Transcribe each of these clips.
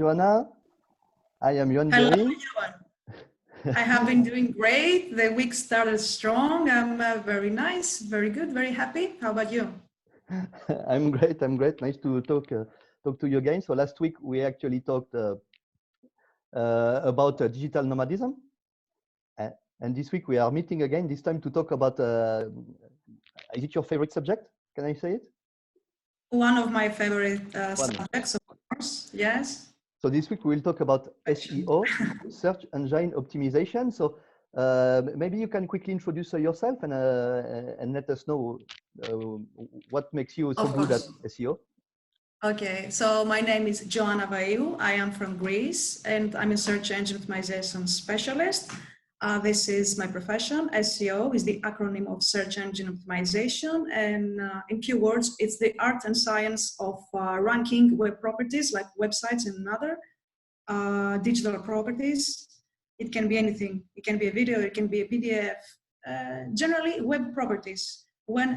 Joanna. I am Johan Hello, Gary. Johan. I have been doing great. The week started strong. I'm very nice, very good, very happy. How about you? I'm great. I'm great. Nice to talk to you again. So last week we actually talked about digital nomadism, and this week we are meeting again. This time to talk about. Is it your favorite subject? Can I say it? One of my favorite subjects, of course. Yes. So this week we'll talk about SEO, search engine optimization. So maybe you can quickly introduce yourself and let us know what makes you so good at SEO. Okay, so my name is Joanna Vaiu. I am from Greece and I'm a search engine optimization specialist. This is my profession. SEO is the acronym of search engine optimization, and in few words, it's the art and science of ranking web properties like websites and other digital properties. It can be anything. It can be a video, it can be a PDF. Generally, web properties. When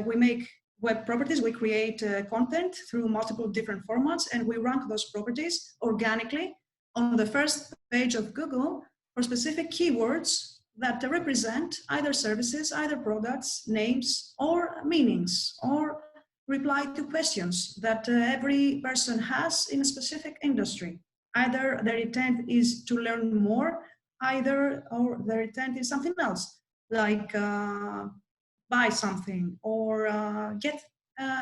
we make web properties, we create content through multiple different formats, and we rank those properties organically on the first page of Google for specific keywords that represent either services, either products, names, or meanings, or reply to questions that every person has in a specific industry. Either their intent is to learn more, or their intent is something else, like buy something or get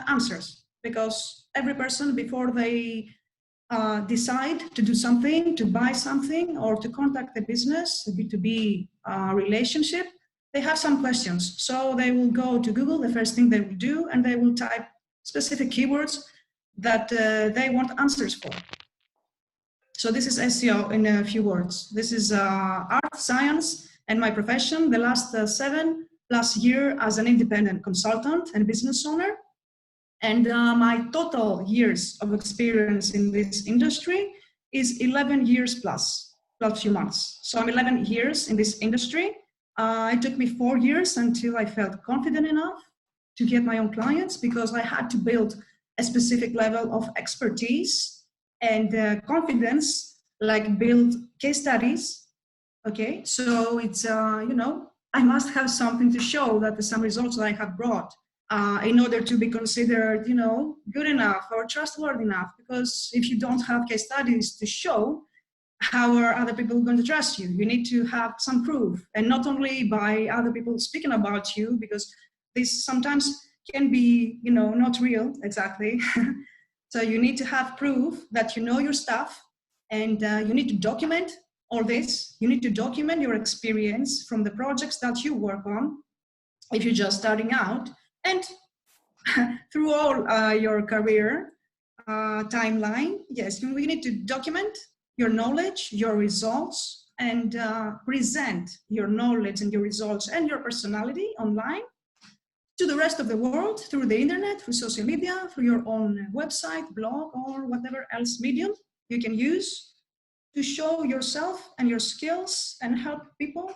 answers. Because every person, before they decide to do something, to buy something, or to contact a business, a B2B relationship, they have some questions. So they will go to Google, the first thing they will do, and they will type specific keywords that they want answers for. So this is SEO in a few words. This is art, science, and my profession. The last 7+ years as an independent consultant and business owner. And my total years of experience in this industry is 11 years plus few months. So I'm 11 years in this industry. It took me 4 years until I felt confident enough to get my own clients, because I had to build a specific level of expertise and confidence, like build case studies. Okay, so it's, I must have something to show that some results that I have brought in order to be considered, good enough or trustworthy enough. Because if you don't have case studies to show, how are other people going to trust you? You need to have some proof, and not only by other people speaking about you, because this sometimes can be, not real exactly. So you need to have proof that you know your stuff, and you need to document all this. You need to document your experience from the projects that you work on if you're just starting out, and through all your career timeline. Yes, we need to document your knowledge, your results, and present your knowledge and your results and your personality online to the rest of the world through the internet, through social media, through your own website, blog, or whatever else medium you can use to show yourself and your skills and help people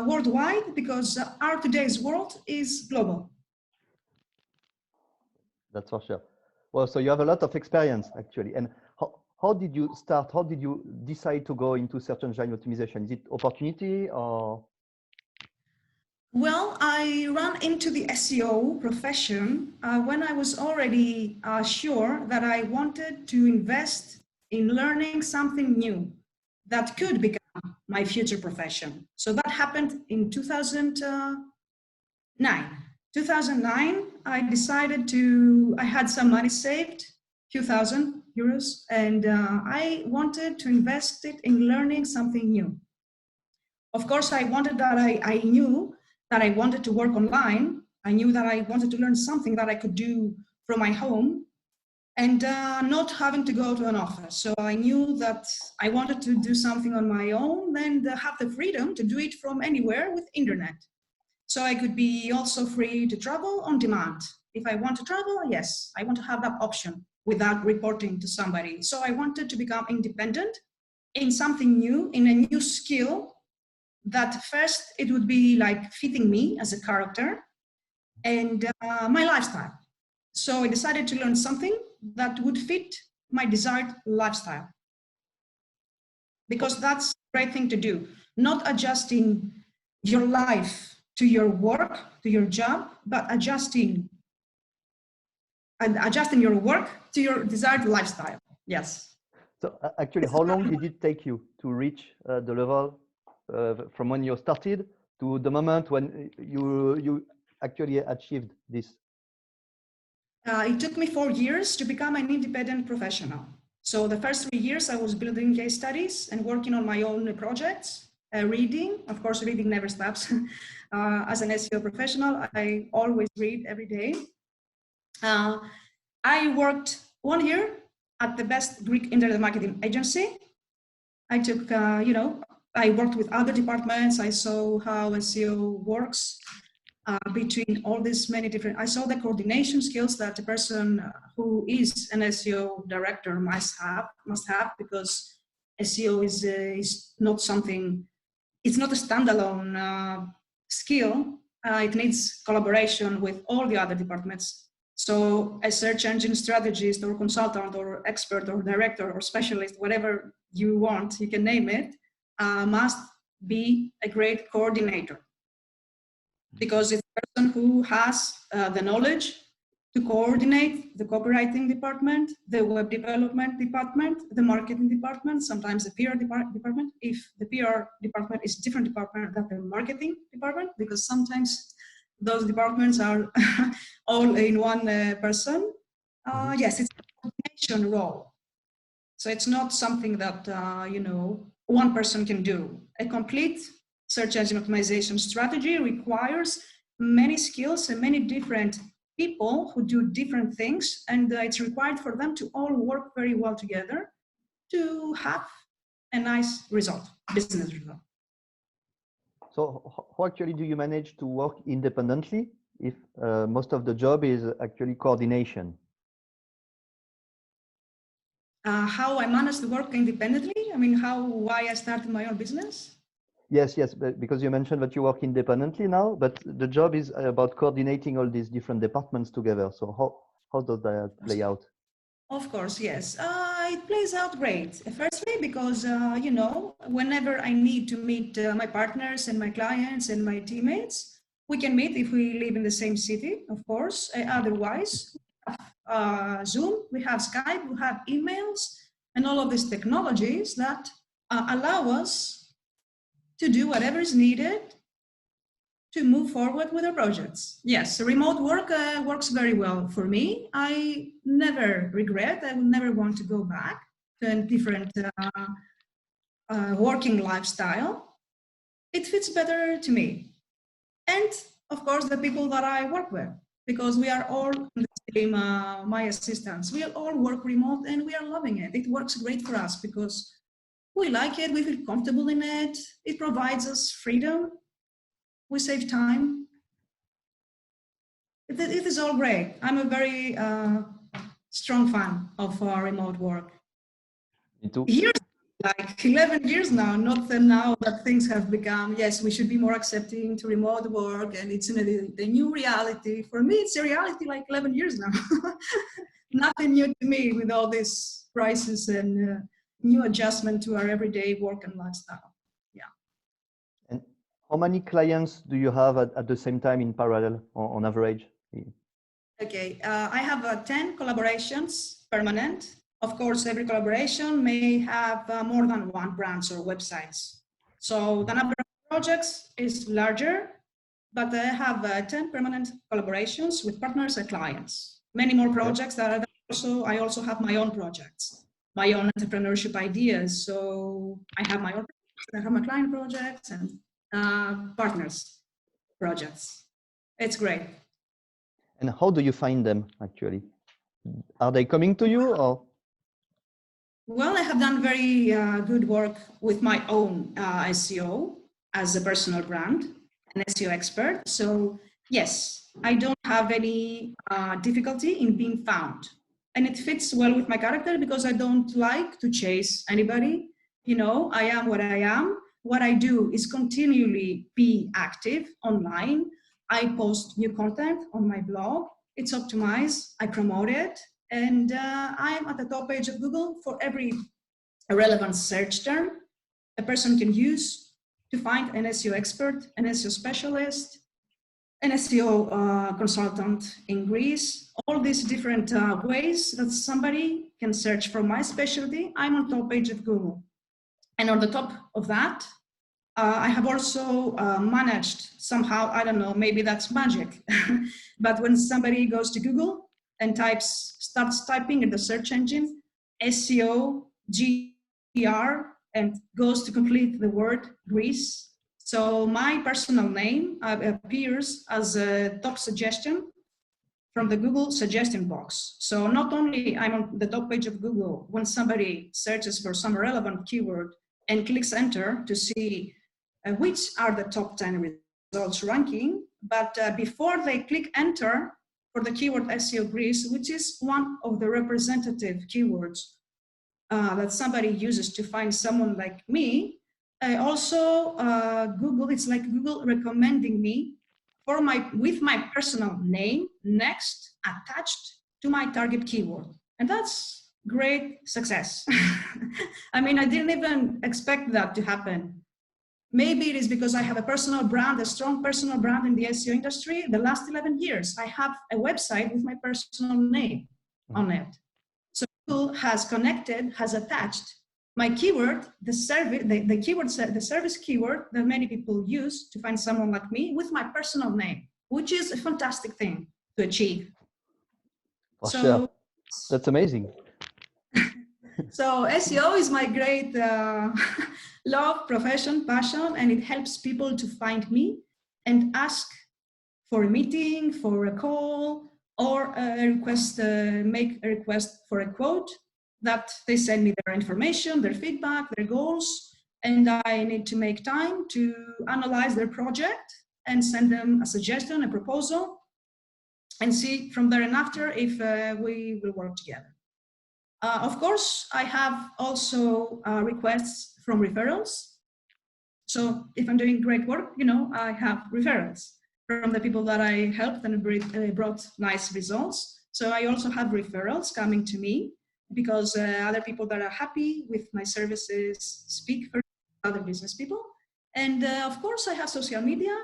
worldwide, because our today's world is global. That's for sure. Well, so you have a lot of experience actually. And how did you start? How did you decide to go into search engine optimization? Is it opportunity or? Well, I ran into the SEO profession when I was already sure that I wanted to invest in learning something new that could become my future profession. So that happened in 2009. 2009, I decided I had some money saved, few thousand euros, and I wanted to invest it in learning something new. Of course, I wanted that I knew that I wanted to work online. I knew that I wanted to learn something that I could do from my home and not having to go to an office. So I knew that I wanted to do something on my own and have the freedom to do it from anywhere with internet. So I could be also free to travel on demand. If I want to travel, yes, I want to have that option without reporting to somebody. So I wanted to become independent in something new, in a new skill that first it would be like fitting me as a character and my lifestyle. So I decided to learn something that would fit my desired lifestyle. because that's the right thing to do. Not adjusting your life to your work, to your job, but adjusting your work to your desired lifestyle. Yes. So actually, how long did it take you to reach the level from when you started to the moment when you actually achieved this? It took me 4 years to become an independent professional. So the first 3 years I was building case studies and working on my own projects, reading. Of course, reading never stops. As an SEO professional, I always read every day. I worked 1 year at the best Greek internet marketing agency. I took, I worked with other departments. I saw how SEO works between all these many different, I saw the coordination skills that a person who is an SEO director must have, because SEO is not something, it's not a standalone skill. It needs collaboration with all the other departments. So a search engine strategist or consultant or expert or director or specialist, whatever you want, you can name it, must be a great coordinator, because it's a person who has the knowledge to coordinate the copywriting department, the web development department, the marketing department, sometimes the PR department, if the PR department is a different department than the marketing department, because sometimes those departments are all in one person. Yes, it's a coordination role. So it's not something that, one person can do. A complete search engine optimization strategy requires many skills and many different people who do different things, and it's required for them to all work very well together to have a nice result, business result. So how actually do you manage to work independently if most of the job is actually coordination? How I manage to work independently? I mean, why I started my own business? Yes, because you mentioned that you work independently now, but the job is about coordinating all these different departments together. So how does that play out? Of course, yes. It plays out great. Firstly, because, whenever I need to meet my partners and my clients and my teammates, we can meet if we live in the same city, of course. Otherwise, Zoom, we have Skype, we have emails, and all of these technologies that allow us to do whatever is needed to move forward with our projects. Yes, remote work works very well for me. I never regret, I would never want to go back to a different working lifestyle. It fits better to me. And of course, the people that I work with, because we are all the same, my assistants, we all work remote and we are loving it. It works great for us because we like it, we feel comfortable in it. It provides us freedom. We save time. It is all great. I'm a very strong fan of remote work. Me too. Years, like 11 years now, not now that things have become, yes, we should be more accepting to remote work and it's the new reality. For me, it's a reality like 11 years now. Nothing new to me with all this crisis and new adjustment to our everyday work and lifestyle. Yeah. And how many clients do you have at the same time in parallel on average? Okay, I have 10 collaborations permanent. Of course, every collaboration may have more than one branch or websites. So the number of projects is larger, but I have 10 permanent collaborations with partners and clients. Many more projects that are I also have my own projects, my own entrepreneurship ideas. So I have my own projects, I have my client projects and partners projects. It's great. And how do you find them actually? Are they coming to you or? Well, I have done very good work with my own SEO as a personal brand, an SEO expert. So yes, I don't have any difficulty in being found. And it fits well with my character because I don't like to chase anybody. You know, I am what I am. What I do is continually be active online. I post new content on my blog. It's optimized. I promote it. And I'm at the top page of Google for every relevant search term. a person can use to find an SEO expert, an SEO specialist, an SEO consultant in Greece, all these different ways that somebody can search for my specialty. I'm on top page of Google. And on the top of that, I have also managed somehow, I don't know, maybe that's magic, but when somebody goes to Google and starts typing in the search engine, SEO, GR, and goes to complete the word Greece. So my personal name appears as a top suggestion from the Google suggestion box. So not only I'm on the top page of Google, when somebody searches for some relevant keyword and clicks enter to see which are the top 10 results ranking, but before they click enter for the keyword SEO Greece, which is one of the representative keywords that somebody uses to find someone like me, also Google, it's like Google recommending me with my personal name next attached to my target keyword. And that's great success. I mean, I didn't even expect that to happen. Maybe it is because I have a personal brand, a strong personal brand in the SEO industry. The last 11 years, I have a website with my personal name on it. So Google has connected, has attached my keyword, the service keyword that many people use to find someone like me with my personal name, which is a fantastic thing to achieve. For sure. That's amazing. So SEO is my great love, profession, passion, and it helps people to find me and ask for a meeting, for a call, or a request, make a request for a quote, that they send me their information, their feedback, their goals, and I need to make time to analyze their project and send them a suggestion, a proposal, and see from there and after if we will work together. Of course, I have also requests from referrals. So if I'm doing great work, you know, I have referrals from the people that I helped and brought nice results. So I also have referrals coming to me because other people that are happy with my services speak for other business people. And of course, I have social media,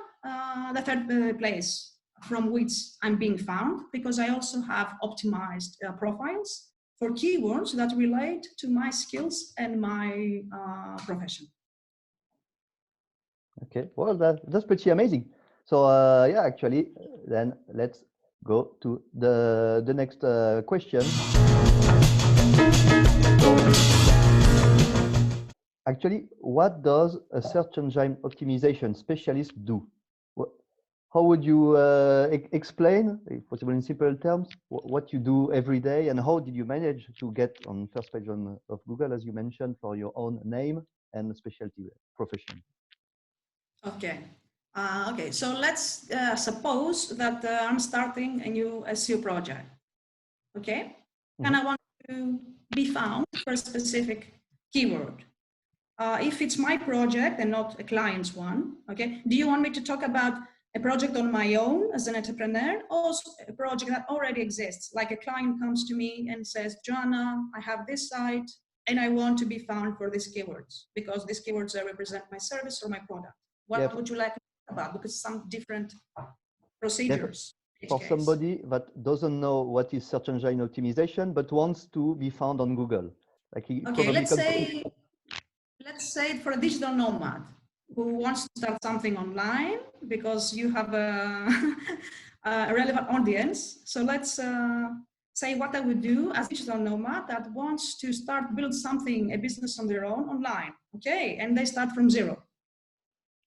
the third place from which I'm being found, because I also have optimized profiles for keywords that relate to my skills and my profession. Okay, well, that's pretty amazing. So yeah, actually, then let's go to the next question. Actually, what does a search engine optimization specialist do? How would you explain, if possible in simple terms, what you do every day, and how did you manage to get on first page of Google, as you mentioned, for your own name and specialty profession? Okay. Okay, so let's suppose that I'm starting a new SEO project, okay? And I want to be found for a specific keyword. If it's my project and not a client's one, okay? Do you want me to talk about a project on my own as an entrepreneur, or a project that already exists? Like a client comes to me and says, Joanna, I have this site and I want to be found for these keywords because these keywords represent my service or my product. What would you like to talk about? Because some different procedures. For somebody that doesn't know what is search engine optimization, but wants to be found on Google. Like okay, let's say for a digital nomad who wants to start something online because you have a relevant audience. So let's say what I would do as a digital nomad that wants to build something, a business on their own online. Okay, and they start from zero.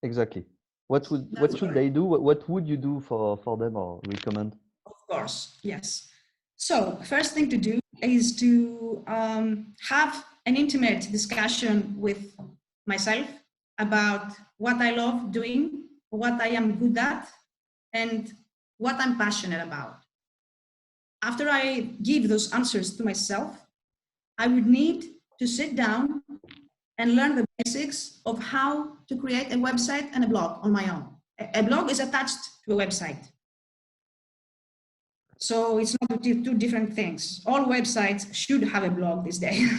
Exactly. What should they do? What would you do for them or recommend? Of course, yes. So first thing to do is to have an intimate discussion with myself about what I love doing, what I am good at, and what I'm passionate about. After I give those answers to myself, I would need to sit down and learn the basics of how to create a website and a blog on my own. A blog is attached to a website. So it's not two different things. All websites should have a blog these days.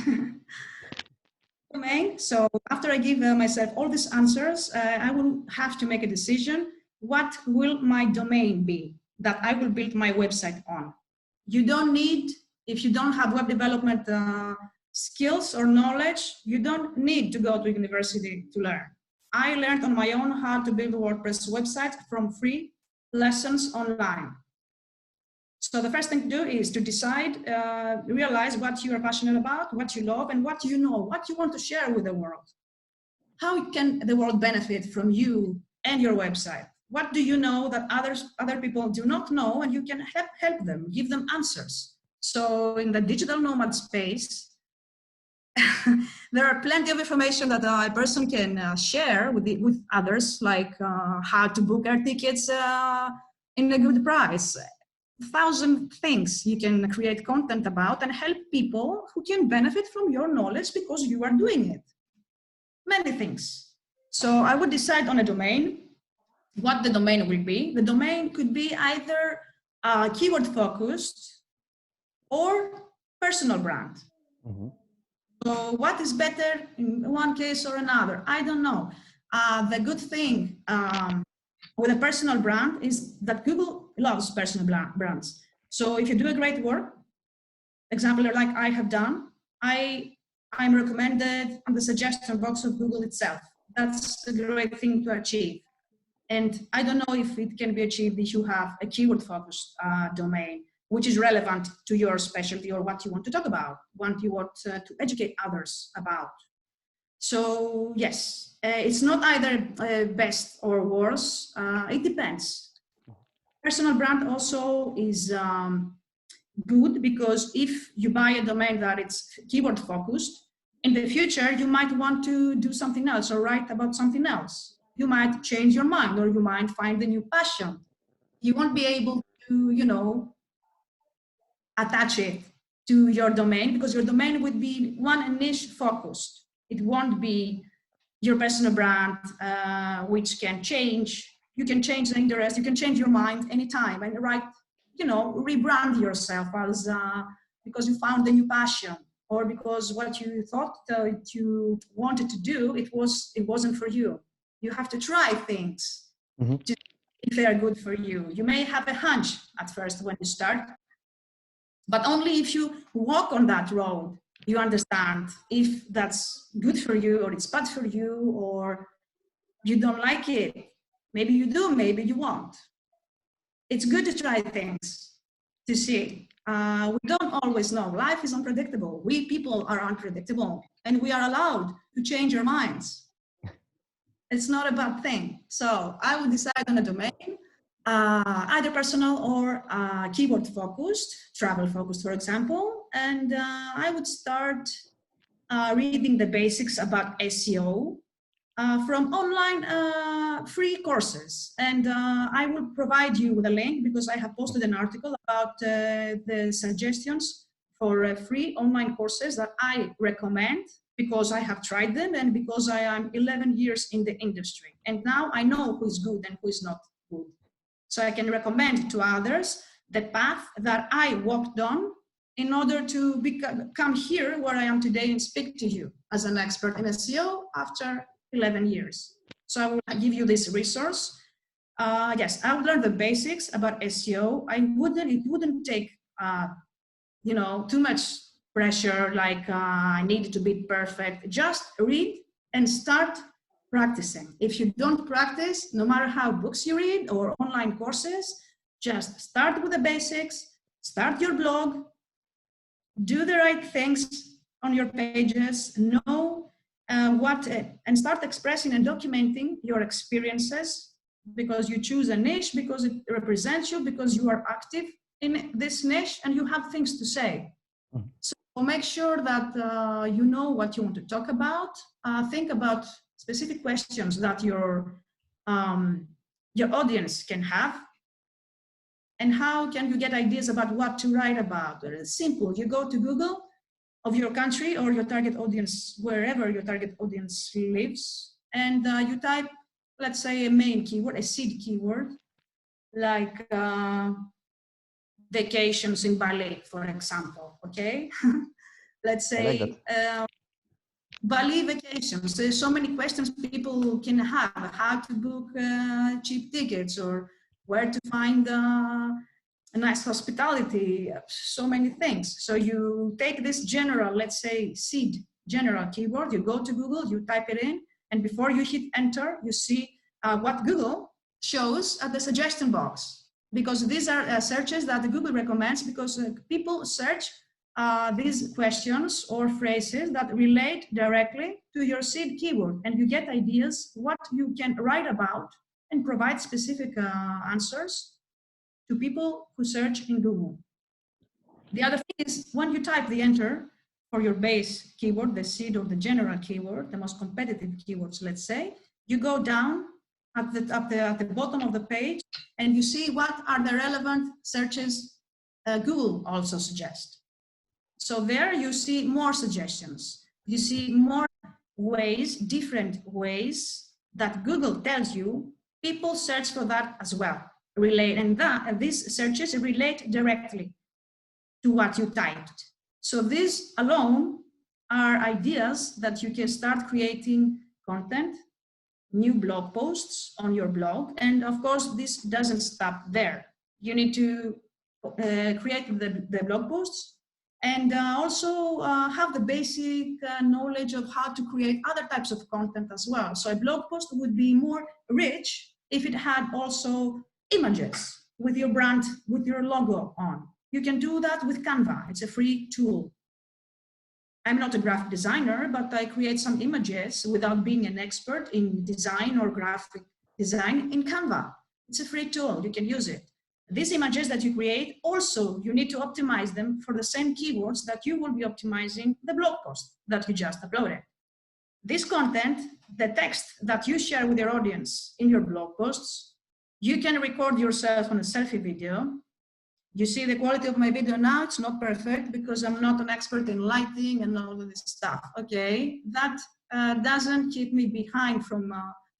domain. So after I give myself all these answers, I will have to make a decision. What will my domain be that I will build my website on? You don't need, if you don't have web development skills or knowledge, you don't need to go to university to learn. I learned on my own how to build a WordPress website from free lessons online. So the first thing to do is to decide, realize what you are passionate about, what you love, and what you know, what you want to share with the world. How can the world benefit from you and your website? What do you know that other people do not know, and you can help them, give them answers? So in the digital nomad space, there are plenty of information that a person can share with others, like how to book air tickets in a good price. 1,000 things you can create content about and help people who can benefit from your knowledge because you are doing it. Many things. So I would decide on a domain, what the domain will be. The domain could be either keyword focused or personal brand. Mm-hmm. So what is better in one case or another? I don't know. The good thing with a personal brand is that Google loves personal brands. So if you do a great work, example like I have done, I'm recommended on the suggestion box of Google itself. That's a great thing to achieve. And I don't know if it can be achieved if you have a keyword-focused domain, which is relevant to your specialty or what you want to talk about, what you want to educate others about. So yes, it's not either best or worse. It depends. Personal brand also is good because if you buy a domain that it's keyword focused, in the future you might want to do something else or write about something else. You might change your mind, or you might find a new passion. You won't be able to, you know, attach it to your domain because your domain would be one niche focused. It won't be your personal brand, which can change. You can change the interest, you can change your mind anytime and write, you know, rebrand yourself as because you found a new passion, or because what you thought that you wanted to do, it wasn't for you. You have to try things to see if they are good for you. You may have a hunch at first when you start, but only if you walk on that road, you understand if that's good for you or it's bad for you, or you don't like it. Maybe you do, maybe you won't. It's good to try things to see. We don't always know. Life is unpredictable. We people are unpredictable, and we are allowed to change our minds. It's not a bad thing. So I would decide on a domain, either personal or keyword focused, travel focused, for example. And I would start reading the basics about SEO from online free courses. And I will provide you with a link because I have posted an article about the suggestions for free online courses that I recommend because I have tried them and because I am 11 years in the industry. And now I know who is good and who is not good. So I can recommend to others the path that I walked on in order to come here where I am today and speak to you as an expert in SEO after 11 years. So I will give you this resource. Yes, I would learn the basics about SEO. It wouldn't take, you know, too much pressure, like I needed to be perfect. Just read and start practicing. If you don't practice, no matter how books you read or online courses, just start with the basics, start your blog, do the right things on your pages, know and start expressing and documenting your experiences, because you choose a niche, because it represents you, because you are active in this niche and you have things to say. So make sure that you know what you want to talk about. Think about specific questions that your audience can have. And how can you get ideas about what to write about? It's simple. You go to Google of your country or your target audience, wherever your target audience lives, and you type, let's say, a main keyword, a seed keyword, like vacations in Bali, for example, okay? Let's say, Bali vacations. There's so many questions people can have: how to book cheap tickets, or where to find a nice hospitality, so many things. So you take this general, let's say seed general keyword, you go to Google, you type it in, and before you hit enter, you see what Google shows at the suggestion box. Because these are searches that Google recommends, because people search these questions or phrases that relate directly to your seed keyword, and you get ideas what you can write about and provide specific answers to people who search in Google. The other thing is, when you type the enter for your base keyword, the seed or the general keyword, the most competitive keywords, let's say, you go down at the bottom of the page and you see what are the relevant searches Google also suggests. So there you see more suggestions. You see more ways, different ways that Google tells you people search for that as well. These searches relate directly to what you typed. So these alone are ideas that you can start creating content, new blog posts on your blog. And of course, this doesn't stop there. You need to create the blog posts and also have the basic knowledge of how to create other types of content as well. So a blog post would be more rich if it had also images with your brand, with your logo on. You can do that with Canva. It's a free tool. I'm not a graphic designer, but I create some images without being an expert in design or graphic design in Canva. It's a free tool. You can use it. These images that you create, also, you need to optimize them for the same keywords that you will be optimizing the blog post that you just uploaded. This content, the text that you share with your audience in your blog posts, you can record yourself on a selfie video. You see the quality of my video now, it's not perfect because I'm not an expert in lighting and all of this stuff, okay? That doesn't keep me behind from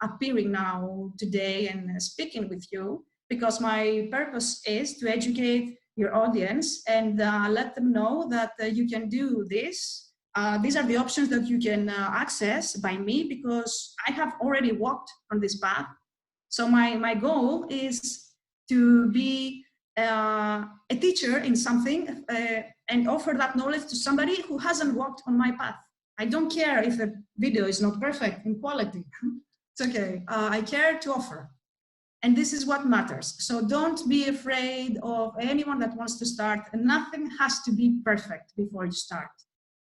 appearing now today and speaking with you, because my purpose is to educate your audience and let them know that you can do this. These are the options that you can access by me, because I have already walked on this path. So my goal is to be a teacher in something and offer that knowledge to somebody who hasn't walked on my path. I don't care if the video is not perfect in quality. It's okay. I care to offer. And this is what matters. So don't be afraid of anyone that wants to start. And nothing has to be perfect before you start.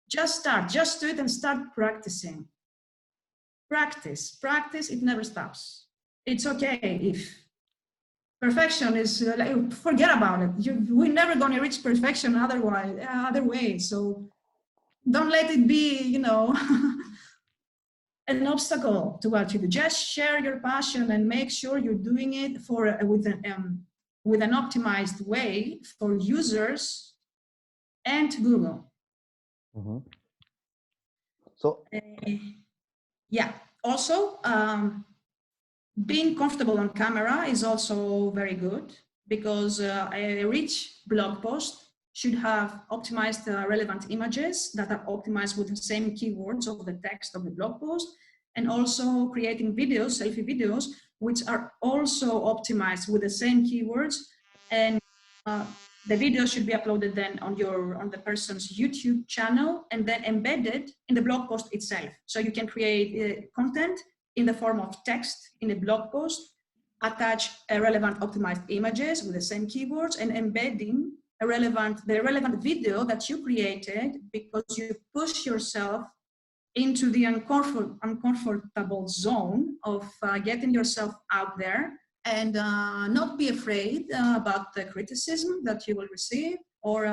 Just start, just do it and start practicing. Practice, it never stops. It's okay if perfection is, like, forget about it. We're never gonna reach perfection other way. So don't let it be, you know, an obstacle to what you do. Just share your passion and make sure you're doing it with an optimized way for users and Google. Mm-hmm. So yeah, also being comfortable on camera is also very good, because a rich blog post should have optimized relevant images that are optimized with the same keywords of the text of the blog post, and also creating videos, selfie videos, which are also optimized with the same keywords. And the video should be uploaded then on the person's YouTube channel and then embedded in the blog post itself. So you can create content in the form of text in a blog post, attach relevant optimized images with the same keywords, and embedding the relevant video that you created, because you push yourself into the uncomfortable zone of getting yourself out there, and not be afraid about the criticism that you will receive, or,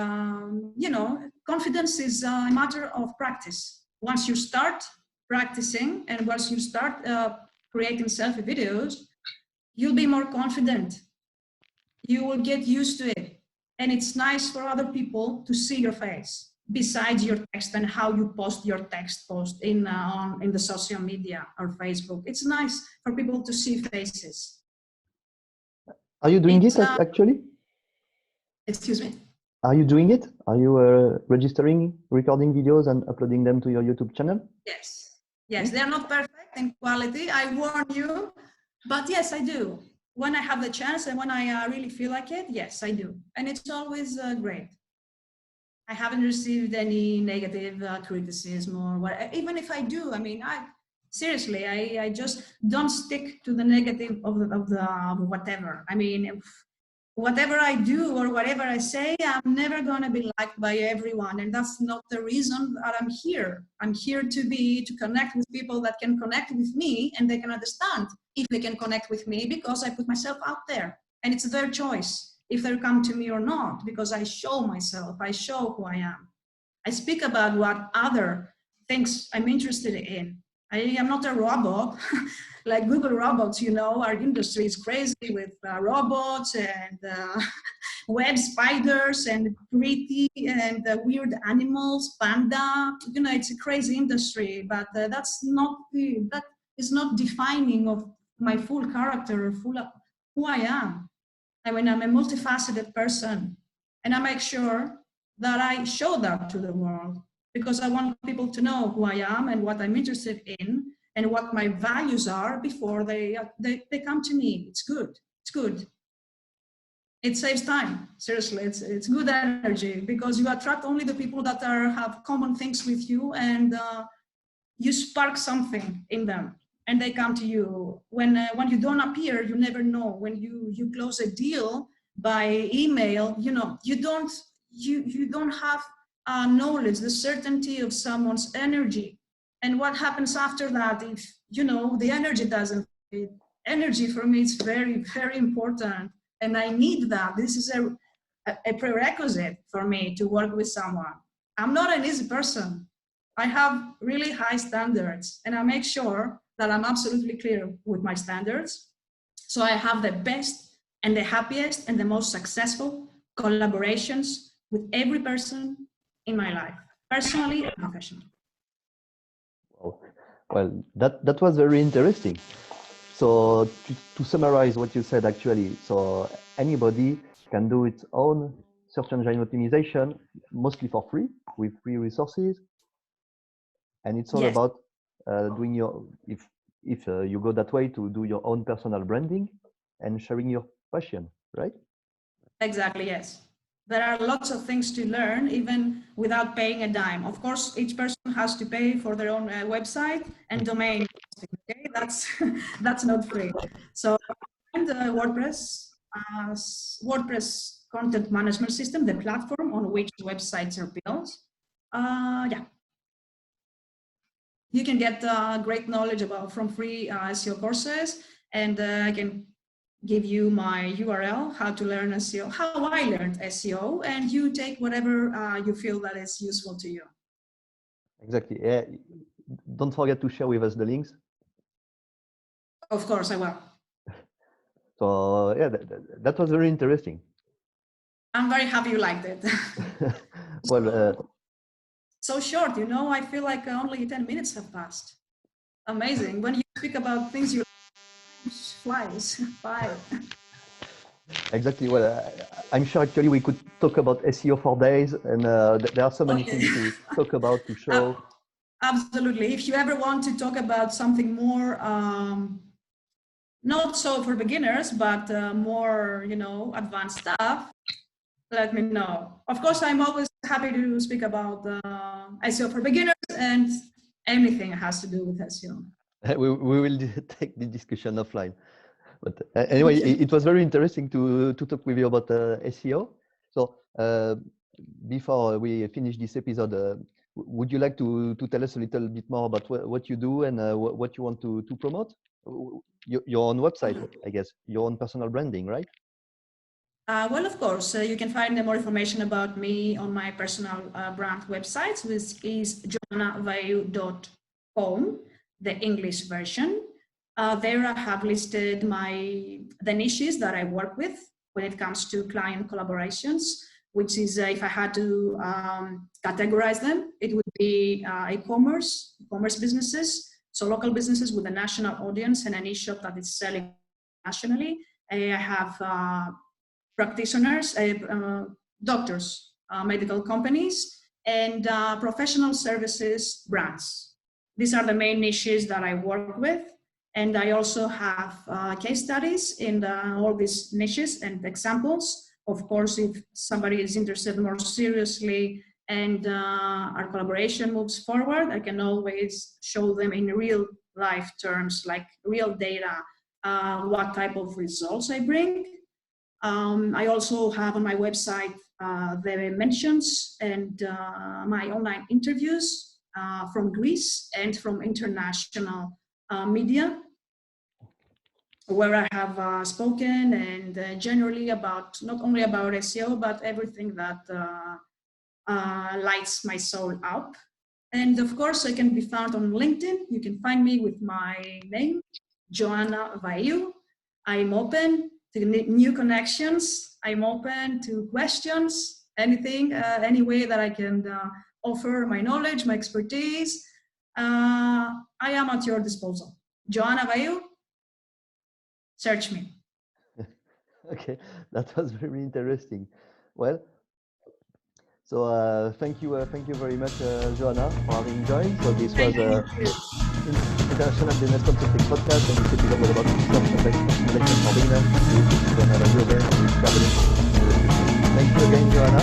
you know, confidence is a matter of practice. Once you start practicing and once you start creating selfie videos, you'll be more confident. You will get used to it. And it's nice for other people to see your face besides your text and how you post your text post in the social media or Facebook. It's nice for people to see faces. Are you doing it actually? Excuse me? Are you doing it? Are you registering, recording videos and uploading them to your YouTube channel? Yes. Yes, they are not perfect in quality, I warn you, but yes, I do. When I have the chance and when I really feel like it, yes, I do. And it's always great. I haven't received any negative criticism or what. Even if I do, I mean, seriously, I just don't stick to the negative of the whatever. I mean, whatever I do or whatever I say, I'm never going to be liked by everyone. And that's not the reason that I'm here. I'm here to connect with people that can connect with me and they can understand if they can connect with me because I put myself out there and it's their choice if they come to me or not, because I show myself, I show who I am. I speak about what other things I'm interested in. I am not a robot, like Google robots, you know, our industry is crazy with robots and web spiders and pretty and weird animals, panda, you know, it's a crazy industry, but that is not defining of my full character or full of who I am. I mean, I'm a multifaceted person and I make sure that I show that to the world because I want people to know who I am and what I'm interested in and what my values are before they come to me. It's good. It's good. It saves time. Seriously, it's good energy because you attract only the people that have common things with you and you spark something in them and they come to you. When you don't appear, you never know. When you close a deal by email, you know, you don't have knowledge, the certainty of someone's energy. And what happens after that, if, you know, the energy doesn't fit. Energy for me is very, very important. And I need that. This is a prerequisite for me to work with someone. I'm not an easy person. I have really high standards and I make sure that I'm absolutely clear with my standards. So I have the best and the happiest and the most successful collaborations with every person in my life, personally and professionally. Well, that was very interesting. So to summarize what you said, actually, so anybody can do its own search engine optimization, mostly for free, with free resources. And it's all Yes. about doing if you go that way, to do your own personal branding and sharing your passion, right? Exactly, yes. There are lots of things to learn, even without paying a dime. Of course, each person has to pay for their own website and domain. Okay, that's not free. So, and WordPress content management system, the platform on which websites are built. Yeah, you can get great knowledge from free SEO courses, and I can give you my URL, how to learn SEO, how I learned SEO, and you take whatever you feel that is useful to you. Exactly. Yeah. Don't forget to share with us the links. Of course, I will. So yeah, that was very interesting. I'm very happy you liked it. Well, so short, you know, I feel like only 10 minutes have passed. Amazing. When you speak about things you flies by. exactly. Well, I'm sure actually we could talk about SEO for days, and there are so many things to talk about, to show. Absolutely. If you ever want to talk about something more, not so for beginners, but more, you know, advanced stuff, let me know. Of course, I'm always happy to speak about SEO for beginners and anything that has to do with SEO. We will take the discussion offline. But anyway, it was very interesting to talk with you about SEO. So before we finish this episode, would you like to tell us a little bit more about what you do and what you want to promote? Your own website, I guess, your own personal branding, right? Well, of course, you can find more information about me on my personal brand website, which is joannavaiu.com, the English version. There I have listed the niches that I work with when it comes to client collaborations, which is, if I had to categorize them, it would be e-commerce businesses, so local businesses with a national audience and an e-shop that is selling nationally. I have practitioners, doctors, medical companies, and professional services brands. These are the main niches that I work with. And I also have case studies in all these niches and examples. Of course, if somebody is interested more seriously and our collaboration moves forward, I can always show them in real life terms, like real data, what type of results I bring. I also have on my website the mentions and my online interviews from Greece and from international media, where I have spoken, and generally about, not only about SEO, but everything that lights my soul up. And of course, I can be found on LinkedIn. You can find me with my name, Joanna Vaiu. I'm open to new connections. I'm open to questions, anything, any way that I can offer my knowledge, my expertise. I am at your disposal. Joanna Vaiu, search me. Okay, that was very interesting. Well, so thank you very much, Joanna, for having joined. So this was International Business Consulting Podcast, and this episode was about search selection for beginners. We're going to have a new again on traveling. Thank you again, Joanna.